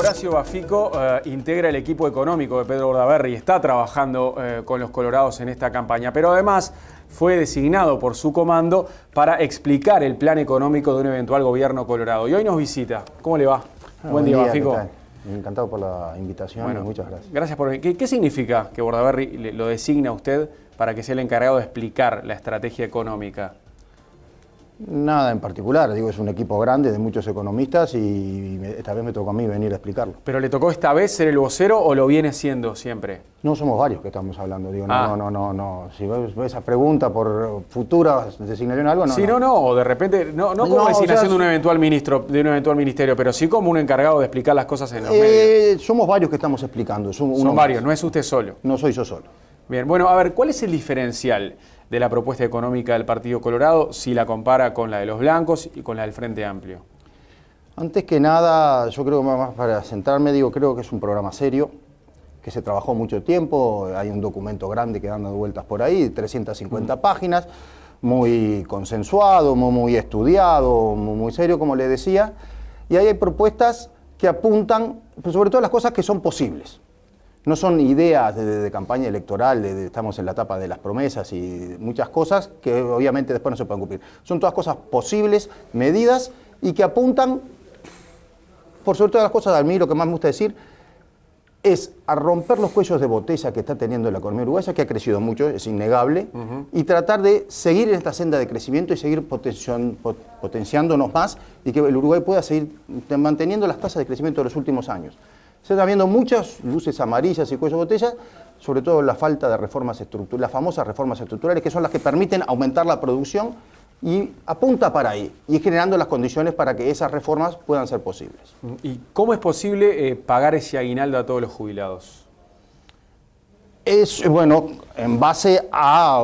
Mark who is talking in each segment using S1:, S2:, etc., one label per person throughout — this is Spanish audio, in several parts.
S1: Horacio Bafico integra el equipo económico de Pedro Bordaberry y está trabajando con los colorados en esta campaña, pero además fue designado por su comando para explicar el plan económico de un eventual gobierno colorado. Y hoy nos visita. ¿Cómo le va? Buen día, Bafico.
S2: Encantado por la invitación, bueno, y muchas gracias.
S1: Gracias por venir. ¿Qué significa que Bordaberry lo designa a usted para que sea el encargado de explicar la estrategia económica?
S2: Nada en particular, digo, es un equipo grande de muchos economistas y esta vez me tocó a mí venir a explicarlo.
S1: ¿Pero le tocó esta vez ser el vocero o lo viene siendo siempre?
S2: No, somos varios que estamos hablando, digo, no. Si ves esa pregunta por futuras designaciones algo, no.
S1: Sí, no, o de repente, no como designación de un eventual ministro, de un eventual ministerio, pero sí como un encargado de explicar las cosas en los medios.
S2: Somos varios que estamos explicando.
S1: Son varios, no es usted solo.
S2: No soy yo solo.
S1: Bien, bueno, a ver, ¿cuál es el diferencial de la propuesta económica del Partido Colorado si la compara con la de los blancos y con la del Frente Amplio?
S2: Antes que nada, yo creo que más para centrarme, creo que es un programa serio, que se trabajó mucho tiempo, hay un documento grande que anda vueltas por ahí, 350 páginas, muy consensuado, muy estudiado, muy serio, como le decía, y ahí hay propuestas que apuntan, pero sobre todo las cosas que son posibles. No son ideas de campaña electoral, estamos en la etapa de las promesas y muchas cosas que obviamente después no se pueden cumplir. Son todas cosas posibles, medidas y que apuntan, por sobre todas las cosas, a mí lo que más me gusta decir, es a romper los cuellos de botella que está teniendo la economía uruguaya, que ha crecido mucho, es innegable, y tratar de seguir en esta senda de crecimiento y seguir potenciándonos más y que el Uruguay pueda seguir manteniendo las tasas de crecimiento de los últimos años. Se está viendo muchas luces amarillas y cuellos de botella, sobre todo la falta de reformas estructurales, las famosas reformas estructurales, que son las que permiten aumentar la producción y apunta para ahí, y generando las condiciones para que esas reformas puedan ser posibles.
S1: ¿Y cómo es posible pagar ese aguinaldo a todos los jubilados?
S2: Es, bueno, en base a,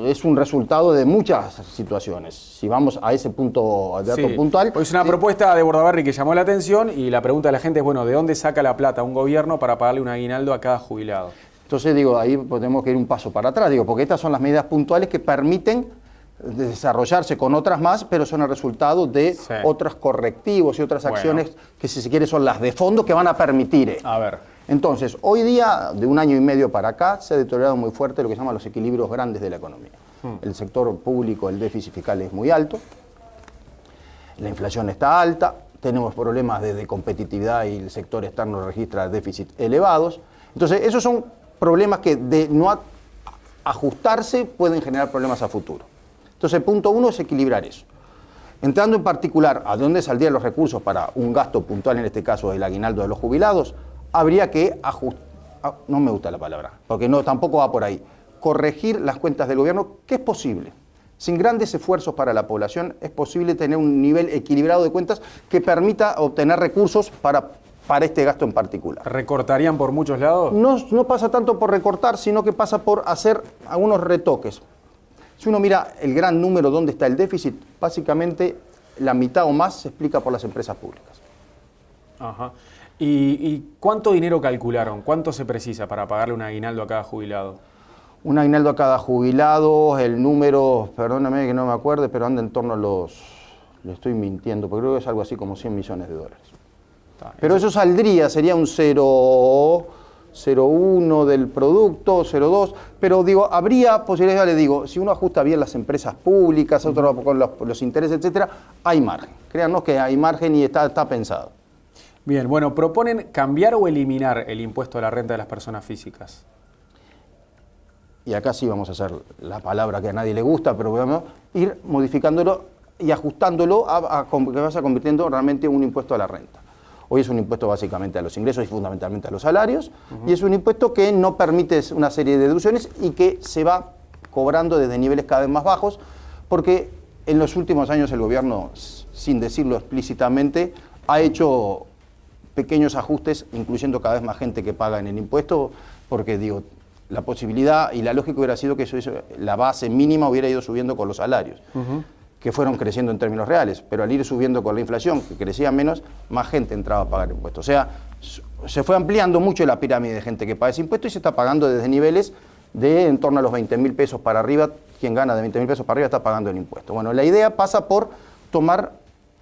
S2: es un resultado de muchas situaciones. Si vamos a ese punto, de dato puntual.
S1: Es una propuesta de Bordaberry que llamó la atención y la pregunta de la gente es, bueno, ¿de dónde saca la plata un gobierno para pagarle un aguinaldo a cada jubilado?
S2: Entonces, ahí tenemos que ir un paso para atrás, porque estas son las medidas puntuales que permiten desarrollarse con otras más, pero son el resultado de otros correctivos y otras acciones que, si se quiere, son las de fondo que van a permitir.
S1: A ver.
S2: Entonces, hoy día, de un año y medio para acá, se ha deteriorado muy fuerte lo que se llama los equilibrios grandes de la economía. El sector público, el déficit fiscal es muy alto, la inflación está alta, tenemos problemas de competitividad y el sector externo registra déficits elevados. Entonces, esos son problemas que de no ajustarse pueden generar problemas a futuro. Entonces, punto uno es equilibrar eso. Entrando en particular a dónde saldrían los recursos para un gasto puntual, en este caso el aguinaldo de los jubilados, habría que ajustar, no me gusta la palabra, porque tampoco va por ahí, corregir las cuentas del gobierno, que es posible. Sin grandes esfuerzos para la población es posible tener un nivel equilibrado de cuentas que permita obtener recursos para este gasto en particular.
S1: ¿Recortarían por muchos lados?
S2: No pasa tanto por recortar, sino que pasa por hacer algunos retoques. Si uno mira el gran número donde está el déficit, básicamente la mitad o más se explica por las empresas públicas.
S1: Ajá. ¿Y cuánto dinero calcularon? ¿Cuánto se precisa para pagarle un aguinaldo a cada jubilado?
S2: Un aguinaldo a cada jubilado, el número, perdóname que no me acuerde, pero anda en torno a le estoy mintiendo, porque creo que es algo así como 100 millones de dólares. Pero eso saldría, sería un 0,1 del producto, 0,2, pero habría posibilidades, ya le digo, si uno ajusta bien las empresas públicas, otro con los intereses, etcétera, hay margen. Créanos que hay margen y está pensado.
S1: Bien, bueno, ¿proponen cambiar o eliminar el impuesto a la renta de las personas físicas?
S2: Y acá sí vamos a hacer la palabra que a nadie le gusta, pero vamos a ir modificándolo y ajustándolo que vaya convirtiendo realmente en un impuesto a la renta. Hoy es un impuesto básicamente a los ingresos y fundamentalmente a los salarios, y es un impuesto que no permite una serie de deducciones y que se va cobrando desde niveles cada vez más bajos, porque en los últimos años el gobierno, sin decirlo explícitamente, ha hecho pequeños ajustes, incluyendo cada vez más gente que paga en el impuesto, porque la posibilidad y la lógica hubiera sido que la base mínima hubiera ido subiendo con los salarios, que fueron creciendo en términos reales, pero al ir subiendo con la inflación, que crecía menos, más gente entraba a pagar impuestos. O sea, se fue ampliando mucho la pirámide de gente que paga ese impuesto y se está pagando desde niveles de en torno a los 20.000 pesos para arriba. Quien gana de 20.000 pesos para arriba está pagando el impuesto. Bueno, la idea pasa por tomar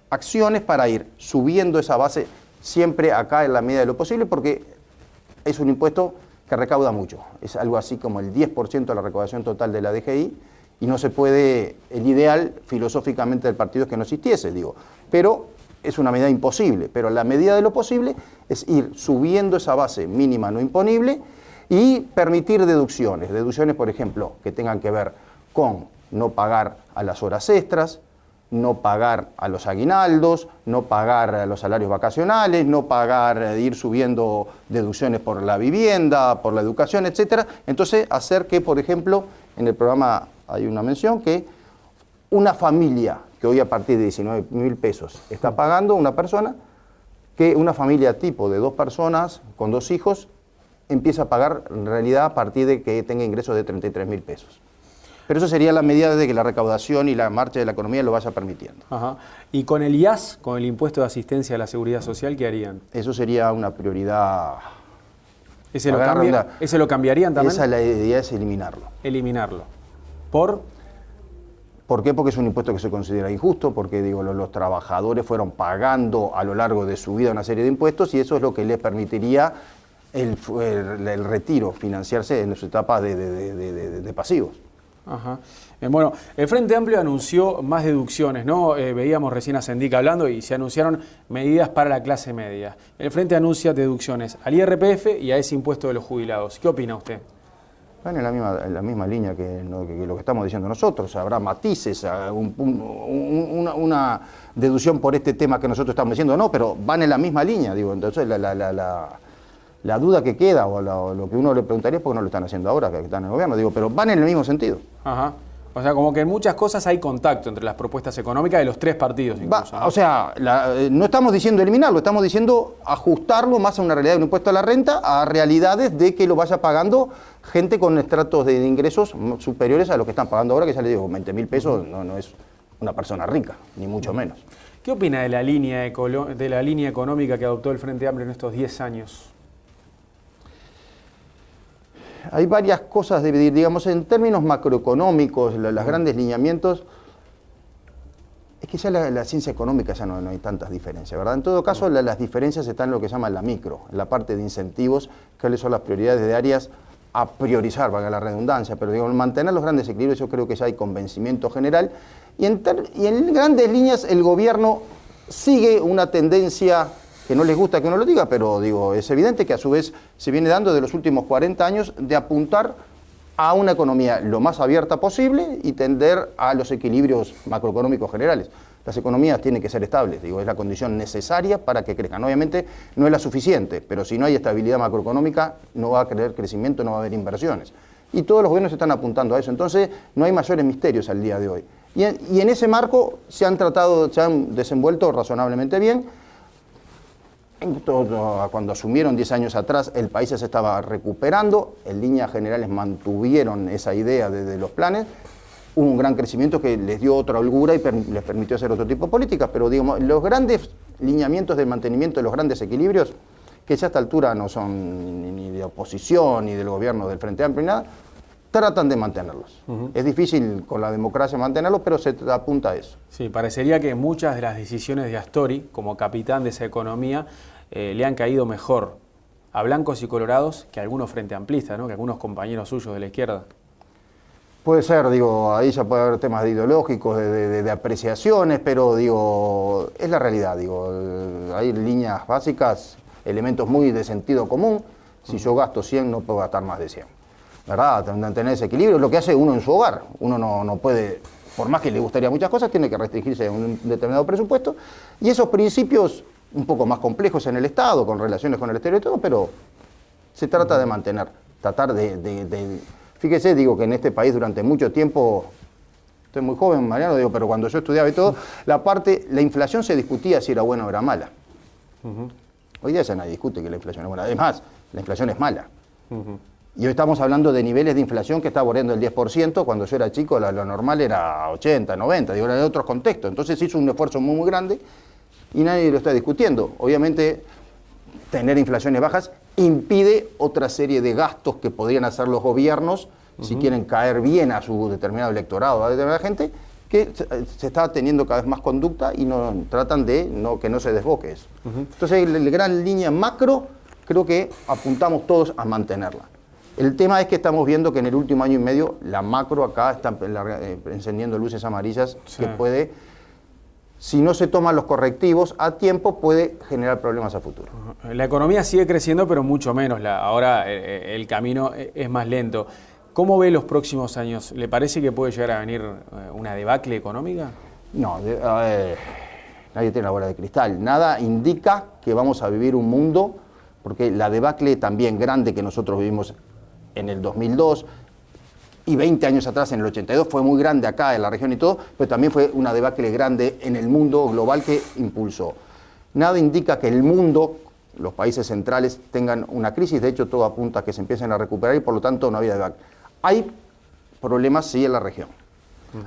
S2: acciones para ir subiendo esa base siempre acá en la medida de lo posible, porque es un impuesto que recauda mucho. Es algo así como el 10% de la recaudación total de la DGI, y no se puede, el ideal filosóficamente del partido es que no existiese, digo, pero es una medida imposible, pero la medida de lo posible es ir subiendo esa base mínima no imponible y permitir deducciones, por ejemplo, que tengan que ver con no pagar a las horas extras, no pagar a los aguinaldos, no pagar a los salarios vacacionales, no pagar, ir subiendo deducciones por la vivienda, por la educación, etcétera. Entonces, hacer que, por ejemplo, en el programa hay una mención que una familia que hoy a partir de 19.000 pesos está pagando una persona, que una familia tipo de 2 personas con 2 hijos empieza a pagar en realidad a partir de que tenga ingresos de 33.000 pesos. Pero eso sería la medida de que la recaudación y la marcha de la economía lo vaya permitiendo.
S1: Ajá. ¿Y con el IAS, con el impuesto de asistencia a la seguridad social, qué harían?
S2: Eso sería una prioridad.
S1: ¿Ese lo cambiarían también?
S2: Esa la idea es eliminarlo.
S1: Eliminarlo. ¿Por?
S2: ¿Por qué? Porque es un impuesto que se considera injusto, porque digo, los trabajadores fueron pagando a lo largo de su vida una serie de impuestos y eso es lo que les permitiría el retiro, financiarse en su etapa de pasivos.
S1: Ajá. Bueno, el Frente Amplio anunció más deducciones, ¿no? Veíamos recién a Sendic hablando y se anunciaron medidas para la clase media. El Frente anuncia deducciones al IRPF y a ese impuesto de los jubilados. ¿Qué opina usted?
S2: Van en la misma línea que lo que estamos diciendo nosotros. Habrá matices, una deducción por este tema que nosotros estamos diciendo, no, pero van en la misma línea. Digo, entonces la duda que queda o lo que uno le preguntaría es por qué no lo están haciendo ahora, que están en el gobierno. Digo, pero van en el mismo sentido.
S1: Ajá. O sea, como que en muchas cosas hay contacto entre las propuestas económicas de los 3 partidos incluso, ¿no?
S2: O sea, no estamos diciendo eliminarlo, estamos diciendo ajustarlo más a una realidad de un impuesto a la renta, a realidades de que lo vaya pagando gente con estratos de ingresos superiores a lo que están pagando ahora, que ya les digo, 20.000 pesos no es una persona rica, ni mucho menos.
S1: ¿Qué opina de la línea económica que adoptó el Frente Amplio en estos 10 años?
S2: Hay varias cosas, digamos, en términos macroeconómicos, los grandes lineamientos, es que ya la ciencia económica ya no hay tantas diferencias, ¿verdad? En todo caso, las diferencias están en lo que se llama la micro, en la parte de incentivos, cuáles son las prioridades de áreas a priorizar, valga la redundancia, pero digo, mantener los grandes equilibrios yo creo que ya hay convencimiento general, y en grandes líneas el gobierno sigue una tendencia que no les gusta que uno lo diga, pero digo, es evidente que a su vez se viene dando de los últimos 40 años de apuntar a una economía lo más abierta posible y tender a los equilibrios macroeconómicos generales. Las economías tienen que ser estables, digo, es la condición necesaria para que crezcan. Obviamente no es la suficiente, pero si no hay estabilidad macroeconómica no va a haber crecimiento, no va a haber inversiones. Y todos los gobiernos están apuntando a eso, entonces no hay mayores misterios al día de hoy. Y en ese marco se han desenvuelto razonablemente bien. Cuando asumieron 10 años atrás, el país se estaba recuperando, en líneas generales mantuvieron esa idea de los planes, hubo un gran crecimiento que les dio otra holgura y les permitió hacer otro tipo de políticas, pero digamos, los grandes lineamientos del mantenimiento de los grandes equilibrios, que ya a esta altura no son ni de oposición ni del gobierno del Frente Amplio ni nada, tratan de mantenerlos. Es difícil con la democracia mantenerlos, pero se apunta a eso.
S1: Sí, parecería que muchas de las decisiones de Astori, como capitán de esa economía, le han caído mejor a blancos y colorados que a algunos frente amplistas, ¿no? Que a algunos compañeros suyos de la izquierda.
S2: Puede ser, digo, ahí ya puede haber temas ideológicos, de apreciaciones, pero digo, es la realidad, digo, hay líneas básicas, elementos muy de sentido común. Si yo gasto 100, no puedo gastar más de 100. ¿Verdad? Tener ese equilibrio es lo que hace uno en su hogar. Uno no puede, por más que le gustaría muchas cosas, tiene que restringirse a un determinado presupuesto. Y esos principios, un poco más complejos en el Estado, con relaciones con el exterior y todo, pero se trata de mantener, tratar de... Fíjese, digo que en este país durante mucho tiempo, estoy muy joven, Mariano, digo, pero cuando yo estudiaba y todo, la inflación se discutía si era buena o era mala. Hoy día ya nadie discute que la inflación es buena. Además, la inflación es mala. Y hoy estamos hablando de niveles de inflación que está bordeando el 10%, cuando yo era chico lo normal era 80, 90, digo, era de otros contextos. Entonces se hizo un esfuerzo muy, muy grande y nadie lo está discutiendo. Obviamente, tener inflaciones bajas impide otra serie de gastos que podrían hacer los gobiernos si quieren caer bien a su determinado electorado, a determinada gente, que se está teniendo cada vez más conducta y tratan de que no se desboque eso. Entonces, la gran línea macro, creo que apuntamos todos a mantenerla. El tema es que estamos viendo que en el último año y medio la macro acá está encendiendo luces amarillas que puede, si no se toman los correctivos a tiempo, puede generar problemas a futuro.
S1: La economía sigue creciendo, pero mucho menos. Ahora el camino es más lento. ¿Cómo ve los próximos años? ¿Le parece que puede llegar a venir una debacle económica?
S2: No, nadie tiene la bola de cristal. Nada indica que vamos a vivir un mundo, porque la debacle también grande que nosotros vivimos en el 2002 y 20 años atrás en el 82 fue muy grande acá en la región y todo, pero también fue una debacle grande en el mundo global que impulsó. Nada indica que el mundo, los países centrales, tengan una crisis. De hecho, todo apunta a que se empiecen a recuperar y por lo tanto no había debacle. Hay problemas sí en la región.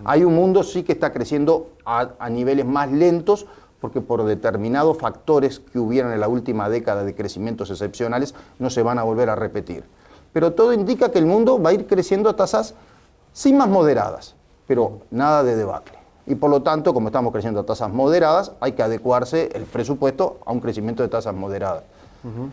S2: Hay un mundo sí que está creciendo a niveles más lentos, porque por determinados factores que hubieron en la última década de crecimientos excepcionales no se van a volver a repetir. Pero todo indica que el mundo va a ir creciendo a tasas sí más moderadas, pero nada de debacle. Y por lo tanto, como estamos creciendo a tasas moderadas, hay que adecuarse el presupuesto a un crecimiento de tasas moderadas.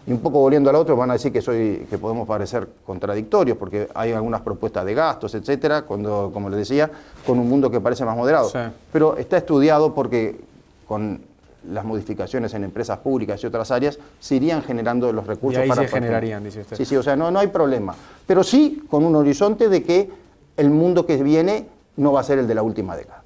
S2: Y un poco volviendo al otro, van a decir que podemos parecer contradictorios, porque hay algunas propuestas de gastos, etcétera, como les decía, con un mundo que parece más moderado. Sí. Pero está estudiado porque con las modificaciones en empresas públicas y otras áreas se irían generando los recursos.
S1: Y ahí se generarían, dice usted.
S2: Sí, o sea, no hay problema. Pero sí con un horizonte de que el mundo que viene no va a ser el de la última década.